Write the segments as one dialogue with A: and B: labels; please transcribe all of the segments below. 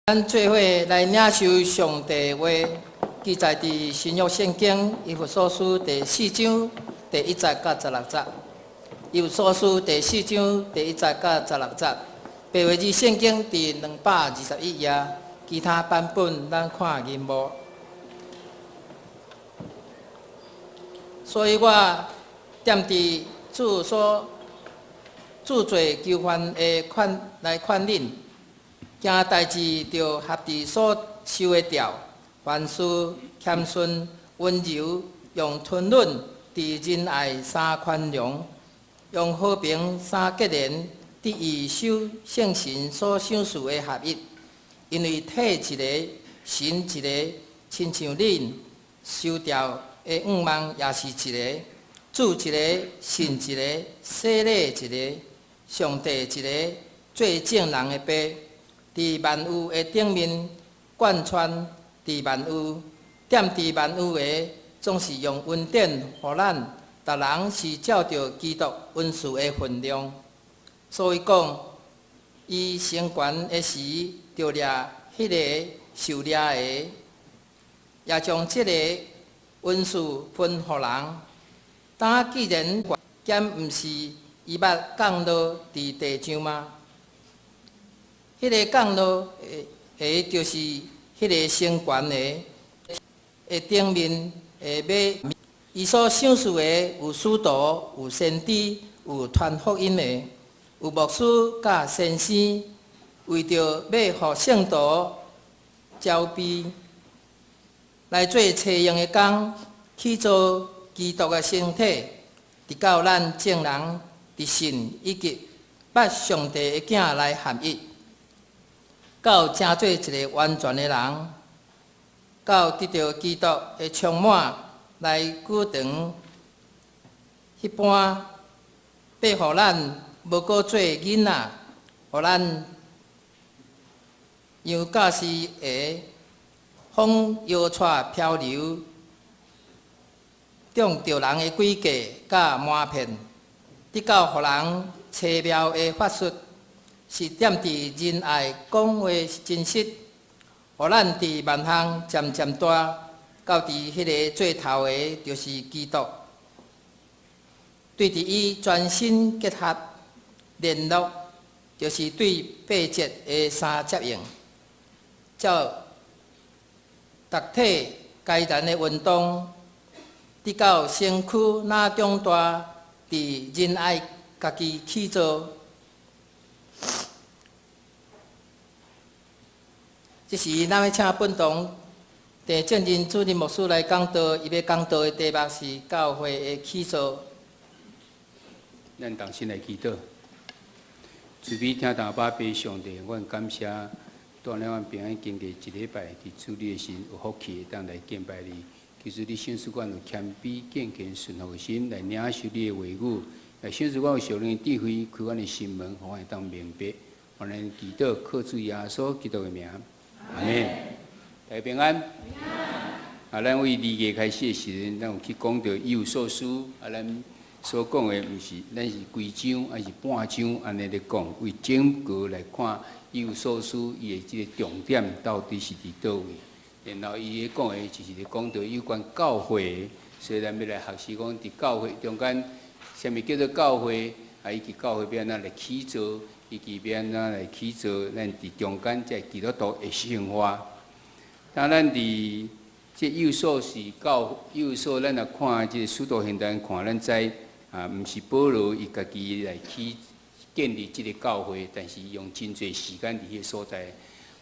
A: 咱做伙来领受上帝话，记载伫新约圣经以弗所书第4章第1节到16节。以弗所书第4章第1节到16节，白话字圣经第221页，其他版本咱看银幕。所以我踮伫主所主罪求还的来劝恁。行代志着合伫所受的调，凡事谦逊温柔，用吞忍、伫仁爱三宽容，用和平三结连，伫以守圣神所想事的合一。因为体一个，神一个，亲像恁受调的愿望也是一个，主一个，神一个，洗礼一个，上帝一个，做正人的爸。伫万有的顶面贯穿，伫万有，踮伫万有的，总是用恩典，互咱逐人是照着基督恩赐的分量。所以讲，伊升悬的时，着掠迄个受掠的，也将即个恩赐分互人。当既然兼毋是伊捌降落伫地上吗？迄个降落的，就是迄个升悬的顶面的马，伊所想事的有使徒、有先知、有传福音的，有牧师甲先生，为着要互圣徒招庇，来做找用的工，去做基督的身体，直到咱众人伫信以及捌上帝的囝来合一。到成做一个完全的人，到得到基督的充满来久长，迄般要互咱无过做囡仔，互咱像教师下风摇带漂流，中着人的诡计甲瞒骗，直到互人奇妙的法术。是踮伫仁爱讲话真实，互咱伫万项渐渐大，到伫迄个最头的，就是基督。对伫伊全身结合联络，就是对八节的三接应，照逐体该然的运动，直到身躯哪长大，伫仁爱家己去做。这时，咱要请本堂地正任主任牧师来讲道，伊要讲道的题目是教会的起造。
B: 咱同心来祈祷，慈悲听大巴悲上帝，阮感谢带领阮平安经过一礼拜，伫主你的心有福气，当来敬拜你。其实你显示阮有谦卑、敬虔、顺服的心来领受你的话语，来显示阮有属灵的智慧，开阮的心门，互阮当明白。阮来祈祷，靠主耶稣基督的名。阿门。大家平安。咱为离月开始的时阵，咱有去讲到以弗所书，咱所讲的毋是，咱是规章还是半章安尼咧讲，为整个来看以弗所书伊的即个重点到底是伫倒位。然后伊咧讲的就是咧讲到有关教会，所以咱要来学习讲伫教会中间，啥物叫做教会，以及教会要安怎来起造。以及要安怎来起造，咱伫中间即基督徒的生活。当咱伫即以弗所是以弗所，咱来看即使徒行传看，咱知毋是保罗伊家己来去建立即个教会，但是用真侪时间伫迄个所在。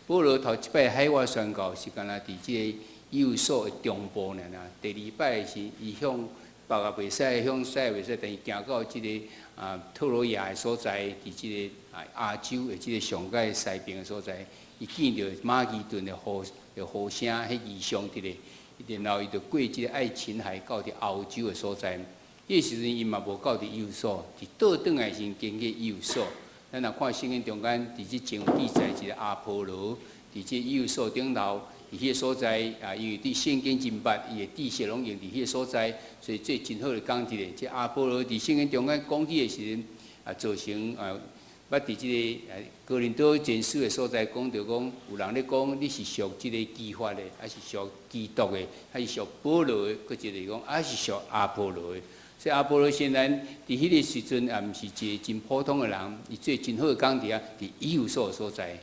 B: 保罗头一摆海外宣教是干那伫即个以弗所的中部尔，第二摆是伊向北也袂使，向西也袂使，但是行到即个特罗亚的所在，伫即个亚洲的即个上界西边的所在，伊见到马其顿的呼声，迄异象伫咧，然后伊就过即个爱琴海到伫欧洲的所在。迄时阵伊嘛无到伫以弗所，伫倒转来先经过以弗所。咱若看圣经中间，伫即前记载一个阿波罗，伫即以弗所顶头。伫迄个所在因为对圣经真捌，伊的知识拢用伫迄个所在，所以做真好的讲一个。即阿波罗伫圣经中间讲起的时阵，造成捌伫即个哥林多前书的所在讲到讲，有人咧讲你是属即个基法的，还是属基督的，还是属保罗的？佫一个讲，还是属阿波罗的。所以阿波罗虽然伫迄个时阵也毋是一个真普通的人，伊做真好的工伫以弗所所在，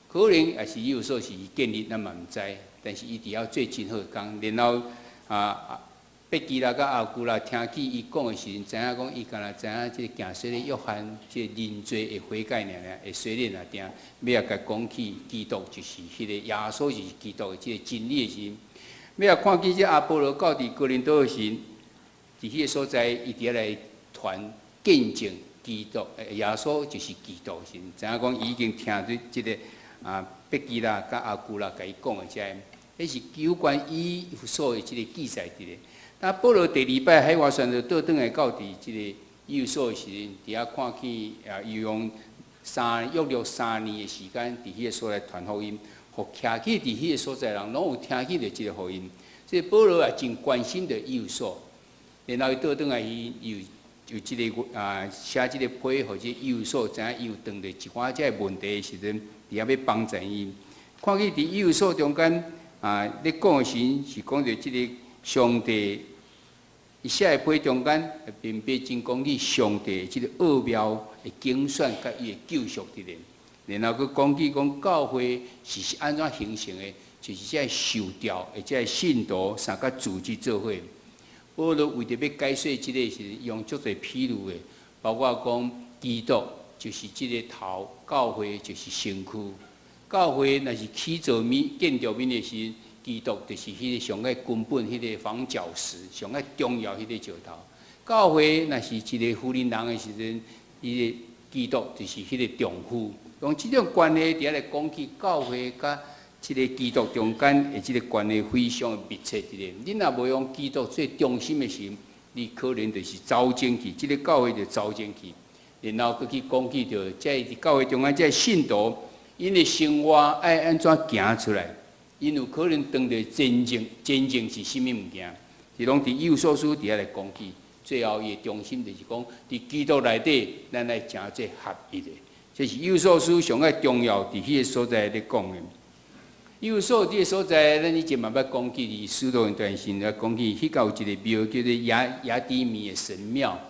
B: 可能也是以弗所是伊建立，咱嘛毋知。但是伊伫遐做真好的工，然后贝基拉甲阿古拉听起伊讲的时阵，知影讲伊敢若知影即个行说的约翰，即个认罪的悔改尔，会洗练啊定，要甲讲起基督就是迄个耶稣就是基督的即个真理的时阵，要看见即阿波罗到伫哥林多的时阵，伫迄个所在，伊伫遐来传见证基督，耶稣就是基督的时阵，知影讲伊已经听对即个贝基拉甲阿古拉甲伊讲的遮，迄是有关以弗所的即个记载伫咧。那保罗第二摆海外宣就倒转来到伫即个以弗所的时阵，伫遐看见伊用约略3年的时间，伫迄个所在传福音，互徛起伫迄个所在人拢有听起着即个福音。所以保罗也真关心着以弗所，然后伊倒转来伊有即个写即个批，或者以弗所知影伊有碰着一寡即个问题的时阵，伫遐要帮助伊。看见伫以弗所中间咧讲的时阵是讲着即个。上帝，伊写的批中间，明白真讲你上帝即个奥妙的精选甲伊的救赎伫咧。然后佮讲起讲教会是安怎形成的，就是这受调的这信徒三甲组织做伙。保罗为着要解说即个是用足侪譬如的，包括讲基督就是即个头，教会就是身躯。教会若是起造建筑面的时，基督就是迄个上个根本，迄个房角石，上个重要迄个石头。教会若是一个妇人人的时阵，伊个基督就是迄个丈夫。用即种关系伫遐来讲起教会甲即个基督中间的即个关系非常密切伫咧。你若无用基督做中心的时，你可能就是走进去，即个教会就走进去。然后佮去讲起着，在教会中间，即信徒因的生活爱安怎行出来？因有可能当着真正是甚物物件，是拢伫以弗所书伫遐来讲起。最后伊的中心就是讲，伫基督内底，咱来诚做合一的。这是以弗所书上个重要伫迄个所在咧讲的。以弗所这个所在，咱以前嘛捌讲起，伫使徒行传时来讲起，迄有一个庙叫做雅典米的神庙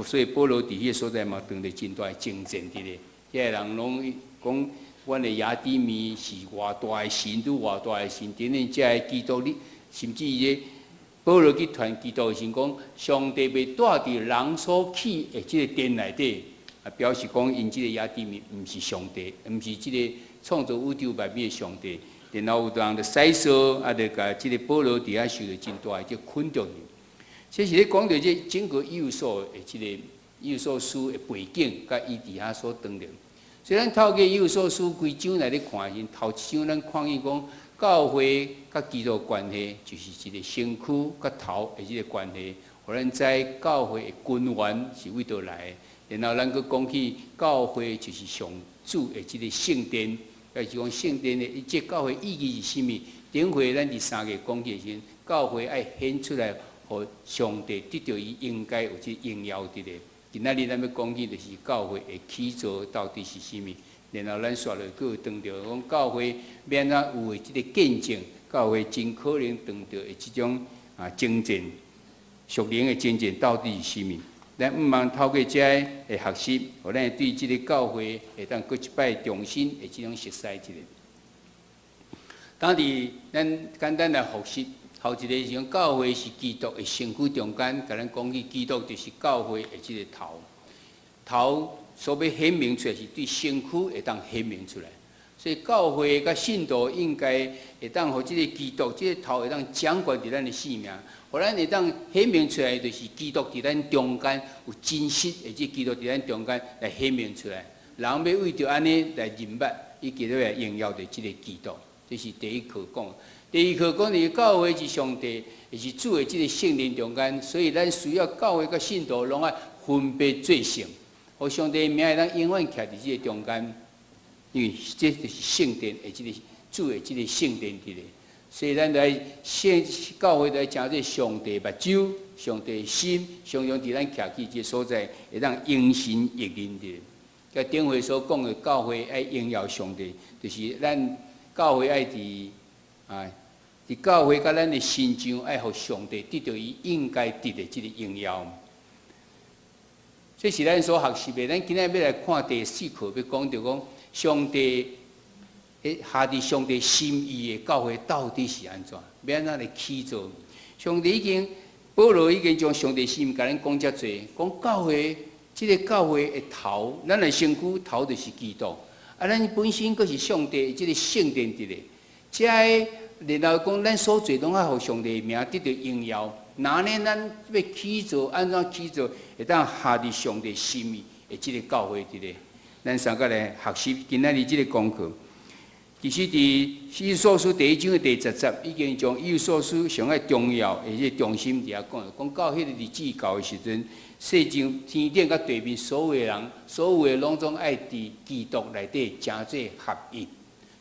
B: 所以保罗伫迄个所在嘛，当着真大的精神伫咧。即个人拢讲。阮的雅典米是偌大的神，拄偌大的神，等于遮基督哩，甚至伊个保罗去传基督的时讲，上帝被带伫人所起的即个殿内底，表示讲因即个雅典米毋是上帝，毋是即个创造宇宙万物的上帝。然后有人就使说，就甲即个保罗伫遐受着真大的即困着。这是咧讲到即整个以弗所的即个以弗所书的背景，甲伊伫遐所当然。所以咱透过以弗所书规章来咧看时，头一章咱看见讲教会甲基督关系，就是一个身躯甲头的即个关系。互咱知教会的根源是为倒来的，然后咱佫讲起教会就是上主的即个圣殿，也是讲圣殿的即教会意义是甚物？顶回咱伫3个讲起时，教会爱显出来，互上帝得到伊应该有即荣耀伫咧。今仔日咱要讲起就是教会的起造到底是甚物，然后咱刷落佫有当着讲教会免怎有的即个见证，教会真可能当着的即种精进，属灵的精进到底是甚物？咱毋茫透过遮的学习，互咱对即个教会会当佫一摆重新的即种熟悉一个。当伫咱简单来复习。后一个是讲教会是基督的身躯中间，甲咱讲起基督就是教会的即个头，头所要显明出来是对身躯会当显明出来，所以教会甲信徒应该会当互即个基督即个头会当掌管伫咱的生命，互咱会当显明出来，就是基督伫咱中间有真实的即基督伫咱中间来显明出来，人要为着安尼来认捌，伊基督来荣耀着即个基督，这是第一课讲。第二课讲的教会是上帝，也是主的即个圣灵中间，所以咱需要教会甲信徒拢爱分别做圣，互上帝的名会当永远徛伫即个中间，因为这就是圣殿的即个主的即个圣殿伫咧。所以咱来教会来诚做上帝目睭、上帝的心，常常伫咱徛起即个所在，会当应神应灵伫咧。甲顶回所讲的教会爱荣耀上帝，就是咱教会爱伫伫教会甲咱的心上爱互上帝得到伊应该得的即个荣耀。这是咱所学习的。咱今仔要来看第4课，要讲到讲上帝下伫上帝心意的教会到底是安怎？要安怎来起造？上帝保罗已经将上帝心意甲咱讲遮济，讲教会即个教会的头，咱的身躯头就是基督，咱本身佫是上帝即个圣殿伫咧。遮个然后讲咱所做拢爱互上帝名得到荣耀。那呢，咱要起造安怎起造，会当下伫上帝心意的即个教会伫咧。咱三个来学习今仔日即个功课。其实伫以弗所书第1章的第10节，已经将以弗所上爱重要而且重心伫遐讲到迄个日子到的时阵，世上天顶甲地面所有的人，所有的拢总爱伫基督内底真做合一。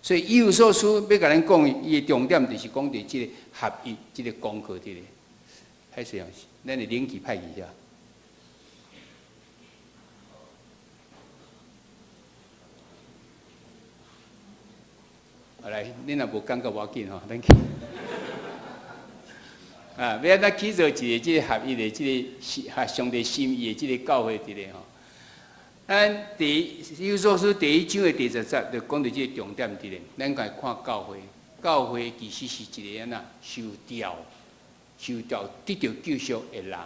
B: 所以以弗所书要甲咱讲，伊的重点就是讲到即个合一，即个功课伫咧。歹势啊，咱的灵气派去遐。来，恁若无感觉无要紧吼，咱去。要安怎起造一个即个合一的、即个上帝心意的即个教会伫咧吼。咱以弗所书第1章的第10节就讲到即个重点伫咧。咱来看教会，教会其实是一个安那受掉得到救赎的人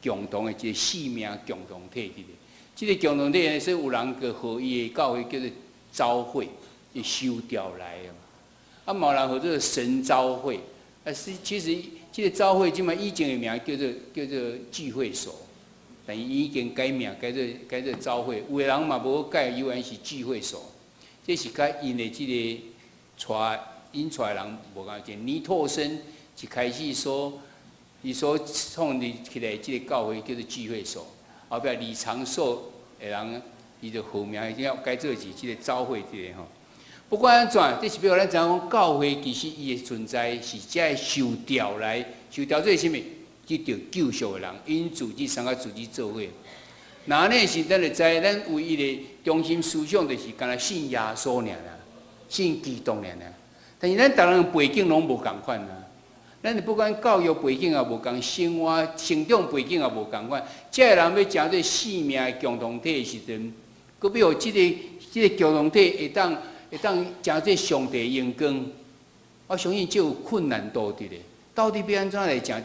B: 共同的一个生命共同体伫咧。即个共同体呢，所以有人个合一的教会叫做召会。是收调来的嘛，有人叫做神召会，其实这个召会即嘛以前的名叫做聚会所，但伊已经改名改做召会。有的人嘛无改，依然是聚会所。这是甲因的即个引出来人无共见。尼托生一开始伊所创立起来即个教会叫做聚会所，后壁李长寿的人伊就号名要改做是即个召会即个吼。不管安怎，这是表咱知影讲，教会其实伊的存在是遮受调来，受调做啥物？得到救赎的人，因自己三个自己做伙。那呢是咱就知，咱唯一的中心思想就是干那信耶稣尔啦，信基督尔啦。但是咱逐人背景拢无共款啦，咱不管教育背景也无共，生活成长背景也无共款。遮个人要成做生命的共同体的时阵，佮要即个共同体会当真做上帝的荣光，我相信就有困难度伫咧。到底要安怎来真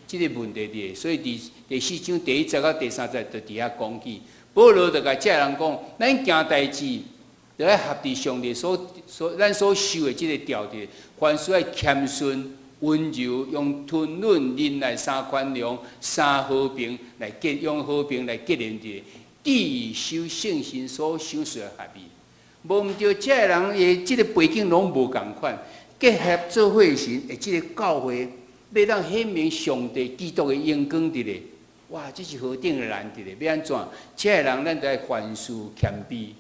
B: 即个问题伫？所以第4章第1节到第3节就伫遐讲起。保罗就甲遮人讲，咱行代志，就要合伫上帝咱所受的即个条件，凡事要谦顺、温柔，用吞忍、忍耐、三宽容、三和平来用和平来结连伫。地受圣神所想出来合意。无毋对，遮个人的即个背景拢无共款，结合做伙时，即个教会要当显明上帝基督的荣光伫咧。哇，这是何等的难伫咧！要安怎？遮个人咱就要凡事谦卑，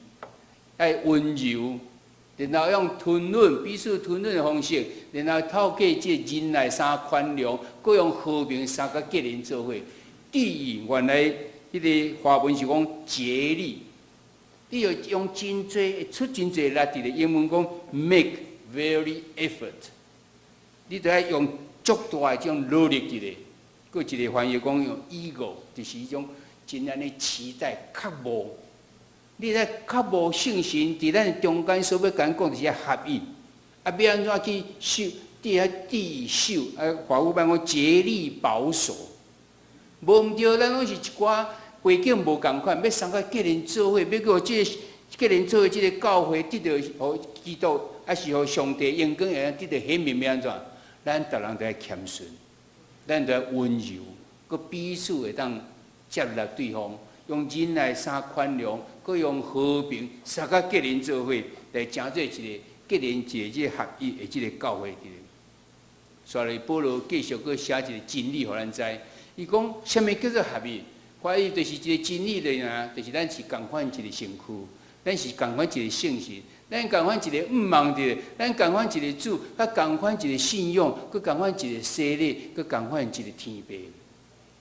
B: 要温柔，然后用吞忍、彼此吞忍的方式，然后透过即个忍耐、三宽容，各用和平三个结连做伙。第二，原来迄个华文是讲竭力。你要用真侪出真侪力伫咧，英文讲 make very effort， 你着要用足大的种努力伫咧。佫一个翻译讲用 ego， 就是迄种真安尼期待、渴望。你在渴望圣神伫咱中间所要甲咱讲就是合一，要安怎去守？伫遐地守，华语版讲竭力保守。无毋对，咱拢是一寡。背景无共款，要三个结连做伙，要叫即个结连做伙，即个教会得到互基督，还是互上帝荣光会得到显明要安怎？咱逐人都要谦顺，咱都要温柔，佮彼此会当接纳对方，用忍耐、三宽容，佮用和平，三个结连做伙，来成做一个结连一个即个合一的即个教会。所以保罗继续佮写一个真理，互咱知。伊讲，啥物叫做合一？合一就是一个真理的啊，就是咱是共款一个身躯，咱是共款一个圣神，咱共款一个望着，咱共款一个主，甲共款一个信仰，佮共款一个洗礼，佮共款一个天父。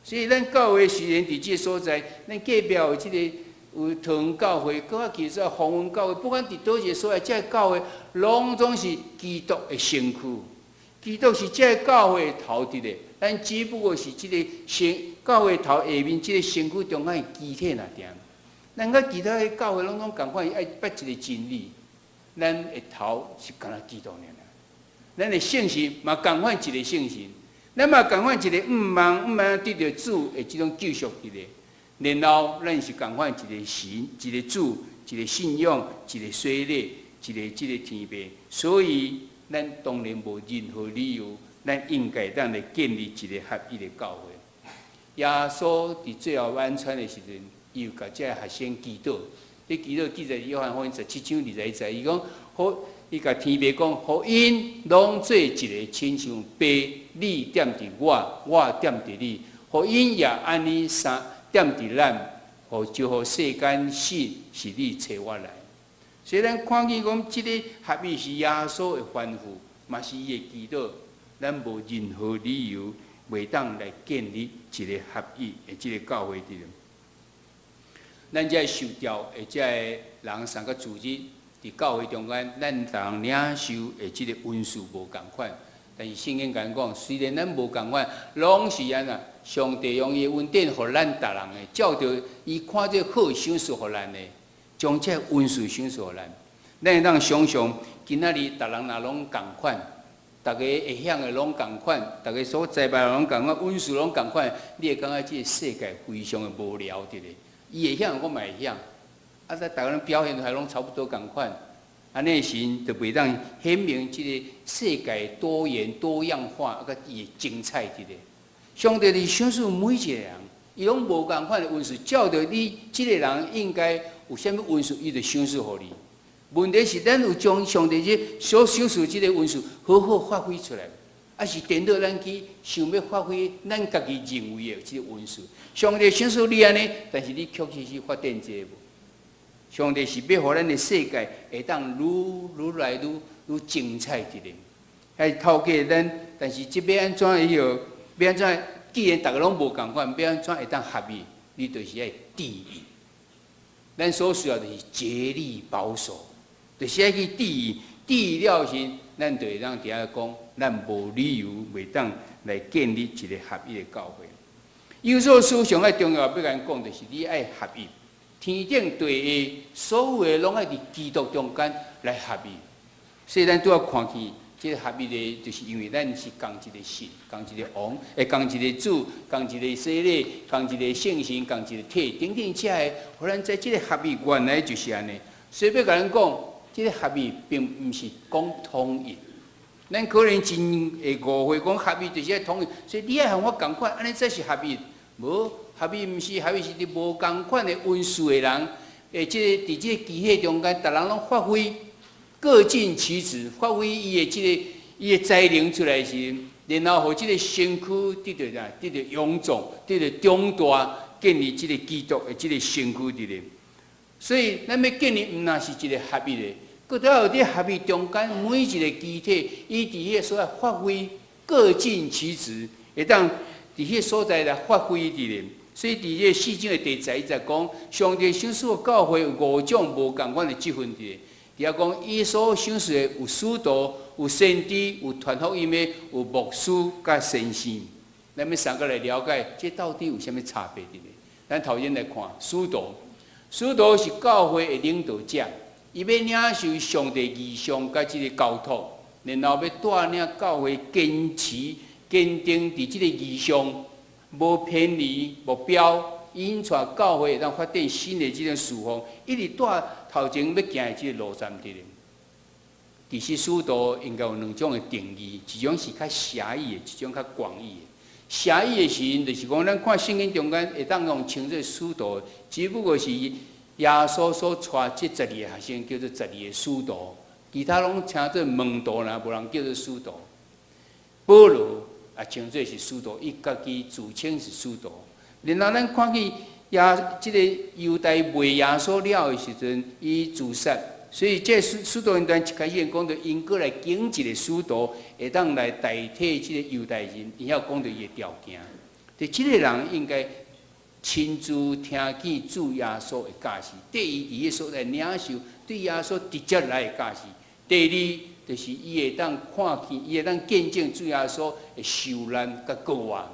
B: 所以咱教会虽然伫即个所在，咱隔壁有即个有桃园教会，搁较其实丰润教会，不管伫倒一个所在，这教会拢总是基督的身躯。基督是这教会的头伫咧，咱只不过是这个教会头下面这个身躯中间的机体那点。咱甲其他的教会拢共款，爱捌一个真理。咱的头是干那基督尔，咱的圣神嘛共款一个圣神，咱嘛共款一个毋茫得到主的这种救赎伫咧。然后咱是共款一个神、一个主、一个信仰、一个洗礼、一个这个天父，所以咱当然无任何理由，咱应该当来建立一个合一的教会。耶稣伫最后晚餐的时阵，伊有甲这学生祈祷，迄祈祷记载约翰福音17章21节，伊讲好，伊甲天父讲，互因拢做一个，亲像爸你踮伫我，我踮伫你，互因也安尼三。踮伫咱，就互世间信是你找我来。所以咱看见讲，即个合一是耶稣的吩咐，嘛是伊的祈祷。咱无任何理由袂当来建立一个合一的即个教会伫咧。咱这受教的这人三个组织伫教会中间，咱人领受的即个恩赐无共款。但是圣经讲讲，虽然咱无共款，拢是安那。上帝用伊的恩典，互咱逐人的，照着伊看这好赏赐互咱的，将这恩赐赏赐互咱。咱会当想象，今仔日逐人若拢共款，逐个会晓的拢共款，逐个所栽培拢共款，恩赐拢共款，你会感觉这个世界非常的无聊的咧。伊会晓，我嘛会晓，啊，咱逐个人表现还拢差不多共款，安尼神就袂当显明这个世界多元多样化，啊，甲伊的精彩伫咧。上帝是赏赐每一个人，伊拢无共款的恩赐，照着你即个人应该有啥物恩赐，伊就赏赐互你。问题是咱有将上帝这所赏赐即个恩赐好好发挥出来，还是颠倒咱去想要发挥咱家己认为的即个恩赐？上帝赏赐你安尼，但是你确实是发展这无。上帝是要互咱的世界会当愈来愈精彩一点，还透过咱，但是即要安怎要安怎？既然大家拢无共款，要安怎会当合一？你就是要注意。咱所需要的是竭力保守，就是要去注意。注意了时，咱就会当伫遐讲，咱无理由袂当来建立一个合一的教会。有所思想爱重要，要甲咱讲，就是你爱合一。天顶地下，所有的拢爱伫基督中间来合一。所以咱都要看见。这个合一的，就是因为咱是共一个神，共一个王，会共一个主，共一个洗礼，共一个圣神，共一个体，等等这个，互咱在这个合一原来就是安尼。所以要甲咱讲，这个合一并毋是讲统一。咱可能真会误会讲合一就是爱统一，所以你爱和我共款，安尼才是合一。无合一毋是合一，是你无共款的恩赐的人，即个伫即个机体中间，逐人拢发挥。各尽其职，发挥伊的才能出来时，然后互即个身躯得到勇壮，得到长大，建立即个基督的即个身躯伫咧。所以咱要建立，毋若是一个合一的，搁都要伫合一中间每一个机体，伊伫迄所在发挥各尽其职，会当伫迄所在来发挥伫咧。所以伫迄4章的第11节讲，上帝赏赐教会有5种无共款的职分伫咧。也讲，伊所赏赐的有使徒、有先知、有传福音的、有牧师、甲先生。咱要三个来了解，这到底有啥物差别伫咧？咱头先来看使徒，使徒是教会的领导者，伊要领受上帝意象甲即个交托，然后要带领教会坚定伫即个意象，无偏离目标。引带教会会当发展新的即种事奉，一直带头前要行的即个路站伫咧。其实使徒应该有2种的定义，一种是较狭义的，一种较广义的。狭义的时阵，就是讲咱看圣经中间会当用称作使徒，只不过是耶稣所带这12个学生叫做12个使徒，其他拢称作门徒啦，无人叫做使徒。保罗也称作是使徒，伊家己自称是使徒。然后咱看见即个犹太卖耶稣了的时阵，伊自杀，所以这使徒行传一开始讲到因过来拣一个使徒，会当来代替即个犹太人，伊要讲到伊的条件。即个人应该亲自听见主耶稣的教示；第一，伫迄所在领受对耶稣直接来的教示；第二，就是伊会当看见，伊会当见证主耶稣的受难甲过活。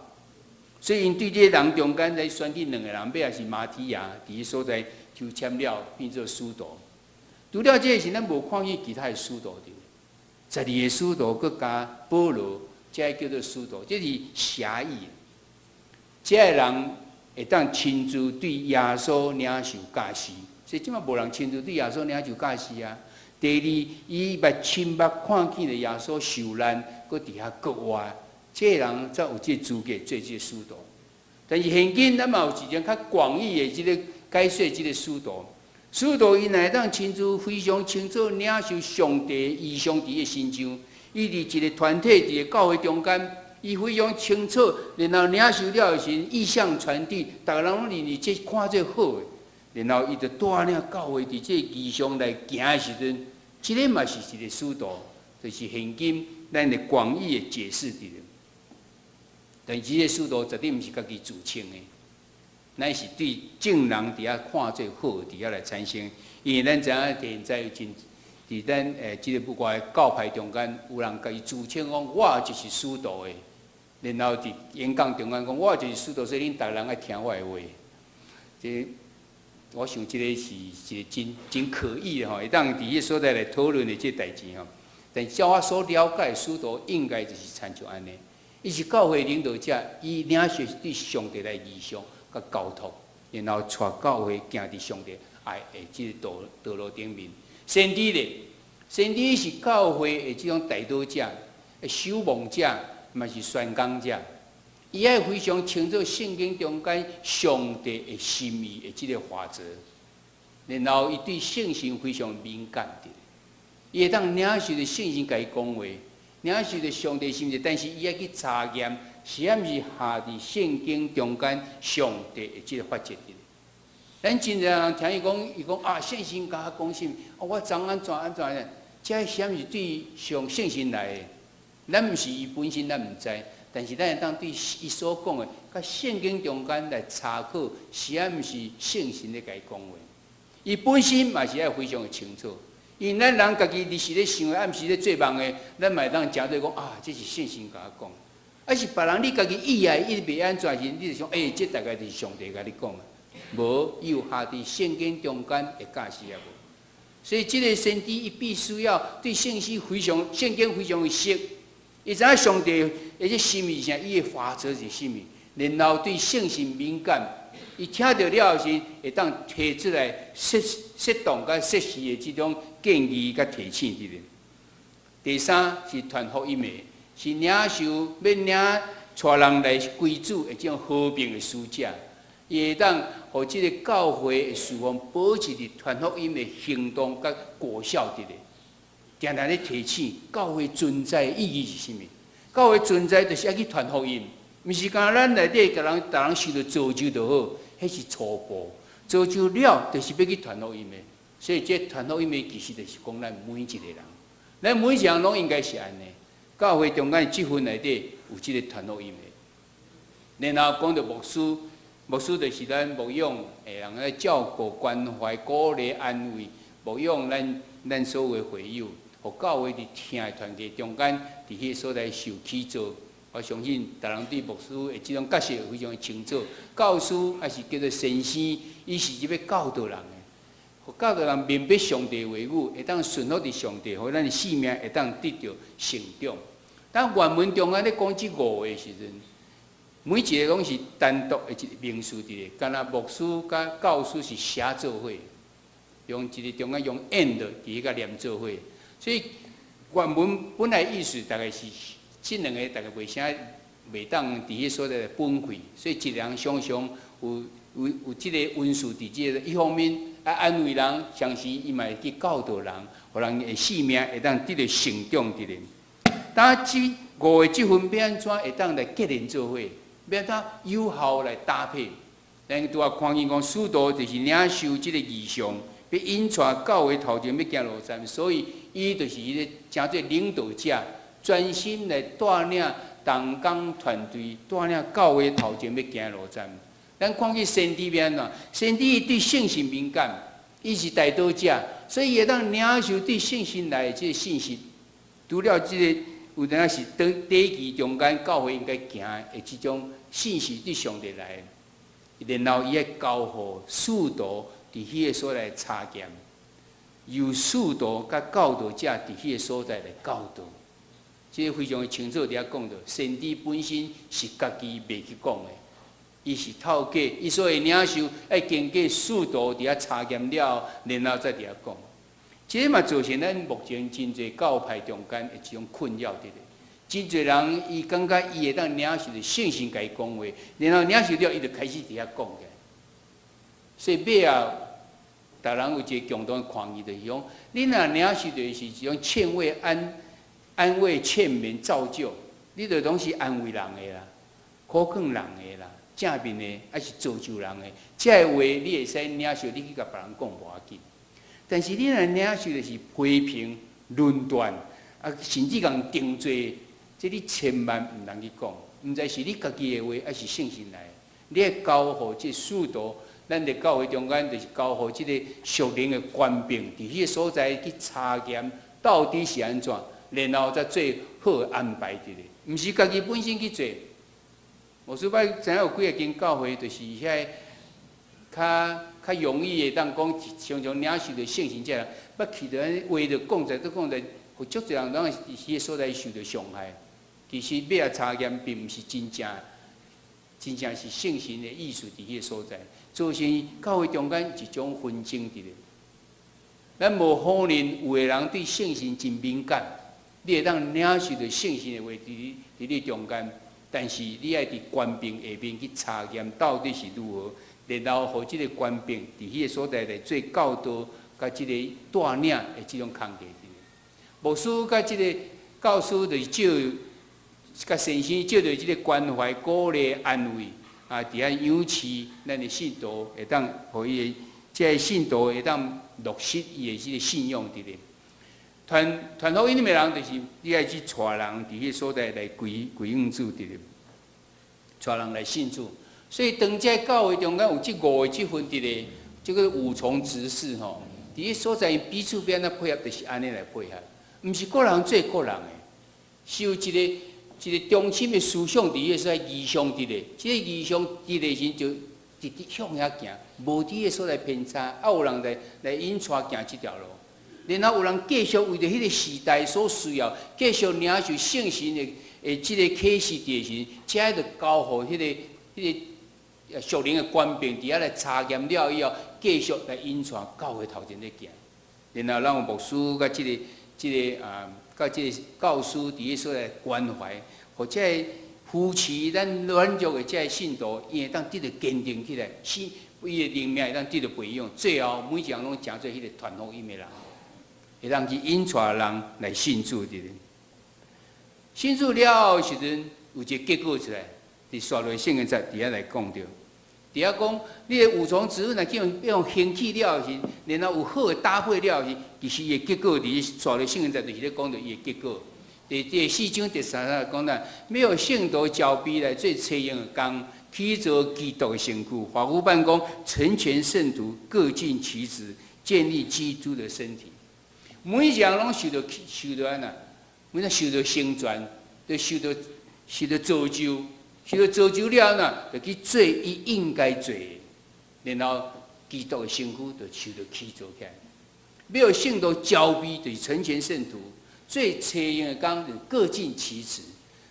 B: 所以因对这人中间来选定两个人，尾也是马提亚，伫迄所在抽签了变做使徒。除了这个是咱无看见其他的使徒的，12个使徒佮加保罗，这叫做使徒，这是狭义。这个人会当亲自对耶稣领受教示，所以即马无人亲自对耶稣领受教示啊。第二，伊捌亲目看见了耶稣受难，佮伫遐国外，这个人才有这资格做这个使徒。但是现今咱嘛有一种较广义的这个解说，这个使徒。使徒因会当亲自非常清楚领受上帝异象伫个身上，伊伫一个团体伫个教会中间，伊非常清楚，然后领受了是意象传递，逐个人拢认为这看这好诶，然后伊就带领教会伫这异象来行诶时阵，这个嘛是一个使徒，就是现今咱的广义的解释伫咧。但是这个使徒绝对毋是家己自称诶。乃是对众人伫遐看做好，伫遐来产生。因为咱知影现在伫咱即个不怪教派中间，有人家己自称讲我就是使徒的，然后伫演讲中间讲我就是使徒，所以恁逐人爱听我的话。这我想即个是一个真可疑的吼，会当伫迄所在来讨论的即个代志吼。但照我所了解的使徒，应该就是参像安尼。伊是教会领导者，伊领受对上帝来意向。甲交托，然后带教会行伫上帝爱的即个道路顶面。先知咧，先知是教会的即种带导者、守望者，嘛是宣讲者。伊爱非常清楚圣经中间上帝的心意的即个法则，然后伊对圣神非常敏感的。伊会当领受着圣神甲伊讲话，领受着上帝心意，但是伊爱去查验。是毋是下伫圣经中间上帝的即个法则的？咱真侪人听伊讲啊，圣神甲我讲什么？我怎安怎呢？这是毋是对上圣神来的？咱毋是伊本身，咱毋知。但是咱会当对伊所讲的，甲圣经中间来查考，是毋是圣神咧甲伊讲话？伊本身嘛是爱非常的清楚。因为咱人家己日时咧想的，暗时咧做梦的，咱嘛会当诚对讲啊，这是圣神甲我讲。啊是别人你家己意啊，伊袂安怎时，你就想，这大概就是上帝甲你讲啊。无，伊有下伫圣经中间的教示也无。所以，这个先知伊必须要对圣经非常的熟，伊知影上帝的这心意是啥，伊的法则是啥物，然后对圣神敏感，伊听到了时会当提出来适当甲适时的这种建议甲提醒伫咧。第三是传福音的。是领受要领带人来归主的这种和平的使者，伊会当互即个教会的事奉保持伫传福音的行动甲果效伫咧。定定咧提醒教会存在的意义是啥物？教会存在就是要去传福音，毋是讲咱内底甲人逐人受到造就就好，迄是初步。造就了就是要去传福音的，所以这传福音的其实就是讲咱每一个人，咱每一个人拢应该是安尼。教会中间积分内底有即个传福音的，然后讲到牧师，牧师就是咱牧养诶人来照顾、关怀、鼓励、安慰，牧养咱所有的会友，互教会伫听的团体中间，伫迄所在受起造。我相信逐人对牧师的即种角色非常清楚。教师还是叫做先生，伊是要教导人的。教导人明白上帝话语，会当顺服伫上帝，互咱的性命会当得到成长。当原文中间咧讲即5个时阵，每一个拢是单独的一个名词伫咧，敢若牧师甲教师是写做伙，用一个中间用 and 伫个念做伙，所以原文本来意思大概是即两个大概袂啥袂当伫迄所在分开，所以一个人常常有即个温数伫即个，一方面啊安慰人，同时伊嘛会去教导人，互人的性命会当得到成长伫咧。当即5个积分要安怎会当来结连做伙，要当有效来搭配。咱拄啊看见讲，使徒就是领受即个异象，要引带教会头前要行路站，所以伊就是迄个诚做领导者，专心来带领同工团队，带领教会头前要行路站。咱看去先知变怎？先知对圣神敏感，伊是大道者，所以会当领受对圣神来的这个信息。除了这个有当是第一期中间教会应该行的这种信息对上帝来的，然后伊会交互使徒伫迄个所在查验，由使徒甲教导者伫迄个所在来教导。这个非常清楚伫遐讲到，先知本身是家己袂去讲的，伊是透过伊所谓领受，要经过使徒伫遐查验了后，然后再伫遐讲。这个嘛造成咱目前真侪教派中间的一种困扰伫咧。真侪人伊感觉伊会当领受着圣神甲伊讲话，然后领受了伊就开始伫遐讲起。所以尾啊，逐人有一个共同的抗议，就是讲，你若领受着是一种劝慰安慰、劝勉、造就，你着拢是安慰人的啦，苦劝人的啦，正面的还是造就人的，这个话你会使领受，你去甲别人讲无要紧。但是你若领受的是批评、论断，啊，甚至共定罪，这你千万毋通去讲，毋知是你家己的话，还是圣神来的。你要交互这使徒，咱伫教会中间就是交互这个属灵的官兵，伫迄个所在去查验到底是安怎。然后再最好的安排伫咧，毋是家己本身去做。无数摆知影有几个间教会，就是遐较容易会当讲，常常领受着圣神者人，捌去着话着讲在，都讲在，有足侪人拢是伫迄个所在受着伤害。其实尾仔查验并毋是真正是圣神的意思伫迄个所在，造成教会中间一种纷争伫咧。咱无可能有个人对圣神真敏感。你会当领受着圣神的话伫你中间，但是你爱伫官兵下面去查验到底是如何，然后互即个官兵伫迄个所在来做教导，甲即个带领的即种工作。牧师甲即个教师就是借，甲先生借着即个关怀、鼓励、安慰，啊，伫遐养持咱的信徒，会当互伊的即个信徒会当落实伊的即个信仰伫咧。传福音的人，就是你爱去带人伫迄所在来归应主伫咧，带人来信主。所以当这教会中间有即5个即分伫咧，即个五重执事吼，伫迄所在彼此边仔配合，就是安尼来配合，毋是个人做个人的，是有一个中心的思想伫迄个所在异象伫咧，即个异象伫咧时就直直向遐行，无伫迄所在偏差，啊有人来引带行即条路。然后有人继续为着迄个时代所需要，继续领受圣神的即个启示的时，才着交互迄个属灵的官兵伫遐来查验了以后，继续来引带教会头前咧行。然后咱有牧师甲甲即个教师伫迄所在关怀，或者扶持咱软弱的即个信徒，伊会当得到坚定起来，伊的灵命会当得到培养，最后每一人拢成做迄个传福音的人。会当去引带人来信主的，信主了后时阵有一个结果出来，伫刷落圣经在底下来讲着，底下讲你的五重职分若叫兴起了时，然后有好的搭配了时，其实伊的结果伫刷落圣经在就是咧讲着伊的结果。第4章第3节讲到，没有圣徒交臂来做测验的工，起做基督的身躯，法夫办公，成全圣徒，各尽其职，建立基督的身体。每一人拢受到安那，每人受到成全，就受到造就，受到造就了呢，就去做伊应该做的，然后基督的身躯就受到起造起来。没有圣徒交臂，就是成全圣徒，最测验的工就各尽其职，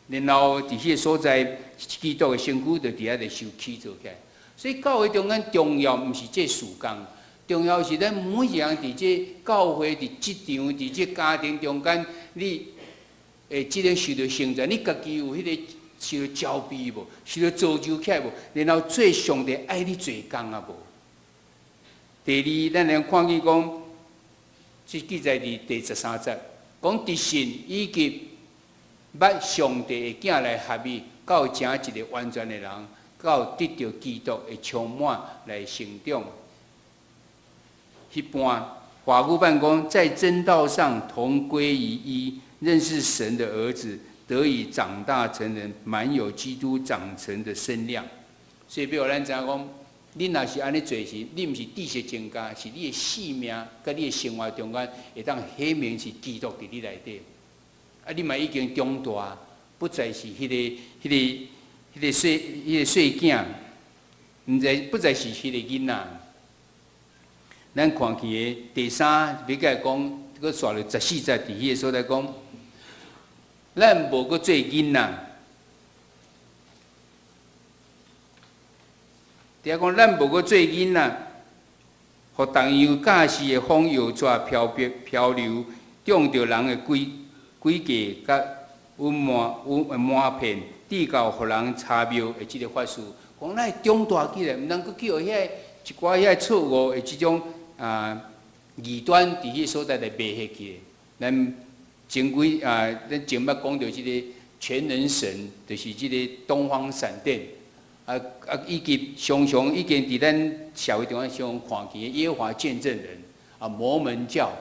B: 然后伫迄个所在，基督的身躯就伫遐就受起造起来。所以教会中间重要，毋是这事工。重要是咱每一人伫这教会、伫职场、伫这家庭中间，你即个受到成全，你家己有迄个受到交臂无？受到造就起来无？然后做上帝爱你做工啊无？第二，咱来看见讲，即记载伫第13节，讲伫神以及捌上帝的囝来合一，到成一个完全的人，到得到基督的充满来成长。一般法律办公在真道上同归于一，认识神的儿子，得以长大成人，满有基督长成的身量。所以，比如咱知影讲，恁若是安尼做时，你毋是知识增加，是你的性命甲你的生活中间会当显明是基督伫你内底。啊，你嘛已经长大，不再是迄个细囝，不再是迄个囡仔。咱看起的第三，要甲讲，佮刷了14节伫迄个所在讲，咱无佮做囡仔。第二讲，咱无佮做囡仔，互同样驾驶的风摇拽漂流，中着人的诡计甲瞒骗，递到互人查谬的即个法事。讲咱长大起来，毋通佮叫遐一寡遐错误的即种异端伫迄所在来卖下去。咱前咱前捌讲到即个全能神，就是即个东方闪电。以及常常已经伫咱社会中间常看见耶和华见证人摩门教，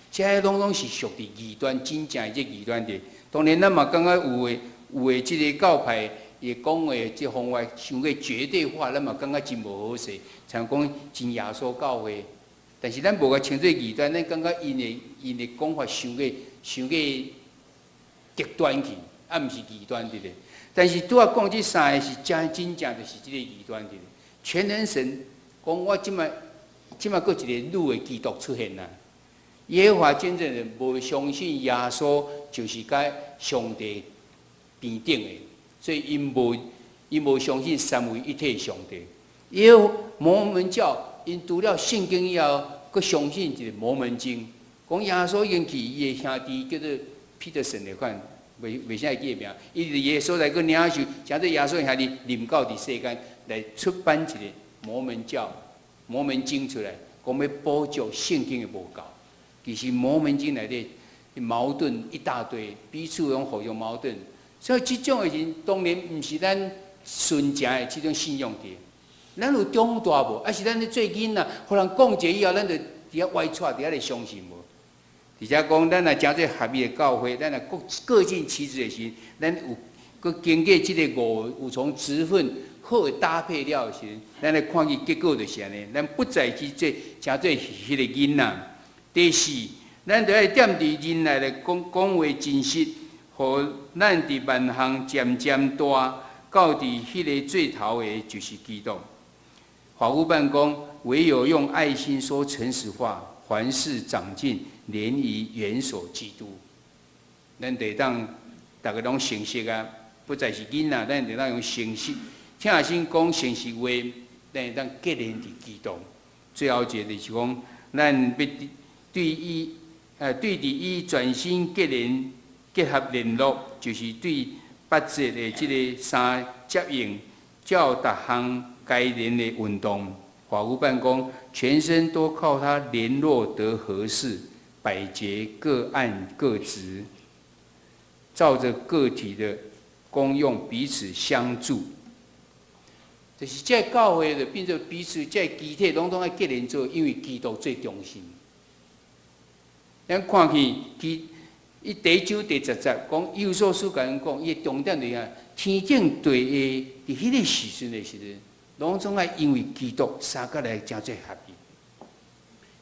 B: 这些拢是属于异端，真正的这异端的。当然，咱嘛感觉有的即个教派伊讲的即方法，想个绝对化，咱嘛感觉真无好势，像讲真耶稣教会。但是咱无甲称作异端，咱感觉因的讲法想个极端去，毋是异端的咧。但是拄仔讲即三个是真正就是即个异端的。全能神讲我即摆佫一个女的基督出现啦。耶和华见证人无相信耶稣就是甲上帝平等的，所以因无相信三位一体上帝。耶和摩门教因除了圣经以后，佫相信一个摩门经，讲耶稣已经去伊的兄弟叫做彼得神的款。袂啥会记名，伊伫耶稣来个领袖，诚做耶稣兄弟临到伫世间来出版一个摩门教、摩门经出来，讲要补足圣经的无够。其实摩门经内底矛盾一大堆，彼此拢互相矛盾。所以即种的人当然毋是咱纯正的即种信仰的。咱有长大无？还是咱咧做囡仔，互人讲者以后，咱就伫遐歪揣，伫遐咧相信无？而且讲，咱若诚做合意的教会，咱若各尽其职的时，咱有佮经过即个五重职分好搭配了时，咱来看伊结果就是安尼。咱不再去做诚做迄个囡仔。第四，咱着爱踮伫人内来讲话真实，互咱伫万项渐渐大，到伫迄个最头的就是基督。法务办讲，唯有用爱心说诚实话，凡事长进。连于元首基督，咱得当大家拢诚实啊，不再是囡仔，咱得当用诚实，听心讲诚实话，咱会当结连伫基督。最后一个就是讲，咱要对伫伊全心结合联络，就是对八节的即个三接应，照逐项该连的运动。法务办讲，全身都靠他联络得合适。百节各按各职，照着个体的功用彼此相助。就是这教会的变做彼此这机体拢爱结连做，因为基督最中心。咱看去，伊第一章第10节讲，有所书甲咱讲，伊的重点就是天顶地下，伫迄个时阵的时阵，拢总爱因为基督三个来诚做合一。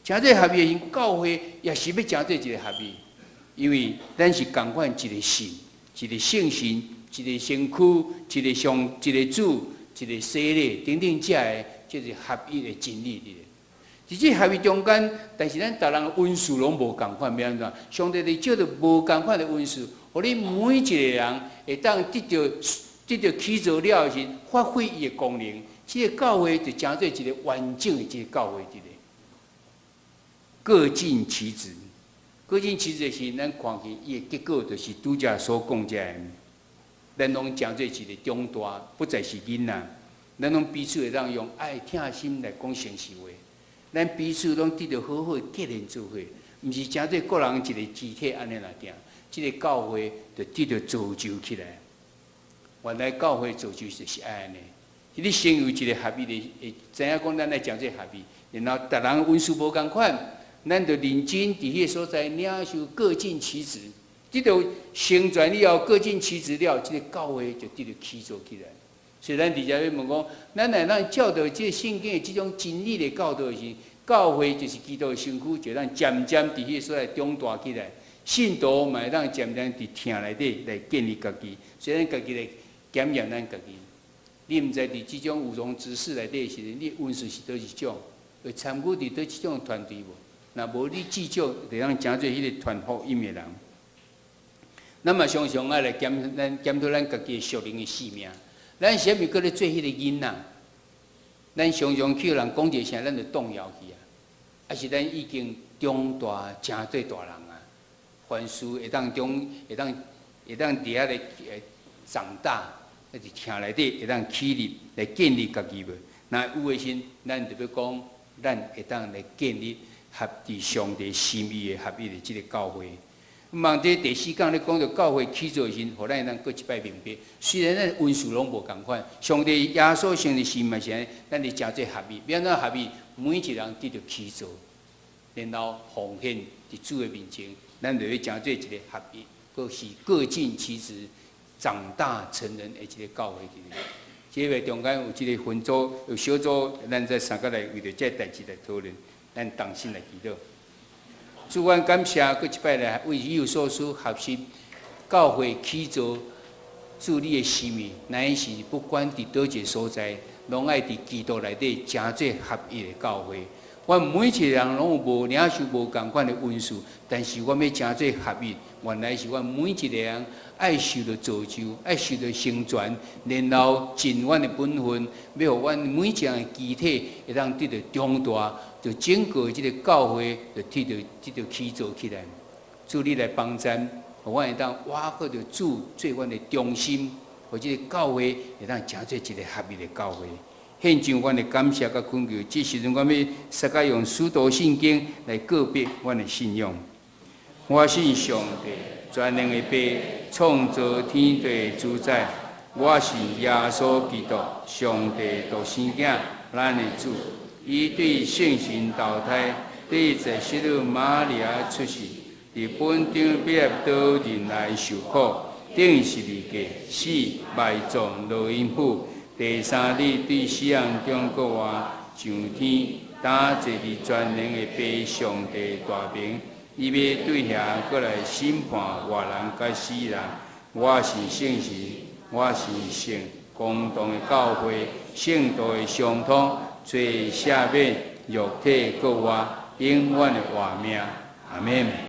B: 诚做合意的人，教会也是要诚做一个合意，因为咱是共款一个神、一个圣神、一个身躯、一个主、一个洗礼等等，这个就是合一的真理伫这合一中间，但是咱逐人的恩赐拢无共款，要安怎？上帝伫照着无共款的恩赐，互你每一个人会当得到起造了的时，发挥伊的功能。这个教会就诚做一个完整的一个教会伫咧。各尽其职，各尽其职的是，咱看起伊的结果，就是拄则所讲遮个，咱拢诚做一个长大，不再是囡仔，咱拢彼此会当用爱听心来讲诚实话，咱彼此拢得到好好的结连做伙，毋是诚做个人一个肢体安尼来定，即个教会就得到造就起来。原来教会造就就是爱安尼，你先有一个合意的，会知影讲咱来诚做合意，然后逐人恩赐无共款。咱就认真伫迄个所在领受各尽其职，得到成全了后，各尽其职了，这个教会就得到起造起来。所以咱伫遮要问讲，咱来咱照着这圣经的这种真理的教导时，教会就是基督的身躯，就咱渐渐伫迄所在长大起来。信徒嘛会当渐渐伫听内底来建立家己，所以咱家己来检验咱家己。你毋知伫即种有容之士内底时，你运势是倒一种，会参与伫倒即种团队无？若无你至少会当诚做迄个传福音的人。咱嘛常常爱来检讨咱家己的属灵的性命。咱是毋是搁咧做迄个囡仔？咱常常去人讲一声，咱就动摇去啊！还是咱已经长大，诚做大人啊？凡事会当伫遐咧长大，一直听内底会当起立来建立家己无？那有诶时，咱就要讲，咱会当来建立合伫上帝心意的合一的即个教会。望这第4讲咧讲到教会起造时，互咱会当过一摆明白。虽然咱运数拢无共款，上帝耶稣成的心嘛是安尼，咱是诚做合一，要安怎合一？每一个人得到起造，然后奉献伫主的面前。咱就要诚做一个合一，佫是各尽其职、长大成人的一个教会起来。即个中间有一个分组、有小组，咱再三个来为着这代志来讨论，咱同心来祈祷。主，阮感谢佫一摆来为有所属合适教会起造主你的心意，乃是不管伫倒一个所在，拢爱伫基督内底诚做合一的教会。阮每一个人拢有无领受无共款的恩赐，但是阮要诚做合一，原来是阮每一个人爱受到造就，爱受到成全，然后尽阮的本分，要互阮每一样的肢体会当得到长大，就整个即个教会就得到起造起来。主你来帮咱，互阮会当挖掘着主做阮的中心，或者教会会当诚做一个合一的教会。献上阮的感谢甲恳求，这时阵，阮要撒个用使徒圣经来告别阮的信仰。我信上帝，全能的爸，创造天地主宰。我信耶稣基督，上帝独生子，咱的主。伊对圣神投胎，对在世女玛利亚出世，伫本场必到人来受苦，顶十字架死，埋葬落阴府。第3日对死人中国活上天，打坐伫全能的爸上帝大名，伊要对遐过来审判活人甲死人。我是圣神，我是圣公堂的教会，圣道的相通，罪赦免，肉体各活，永远的活命。阿免。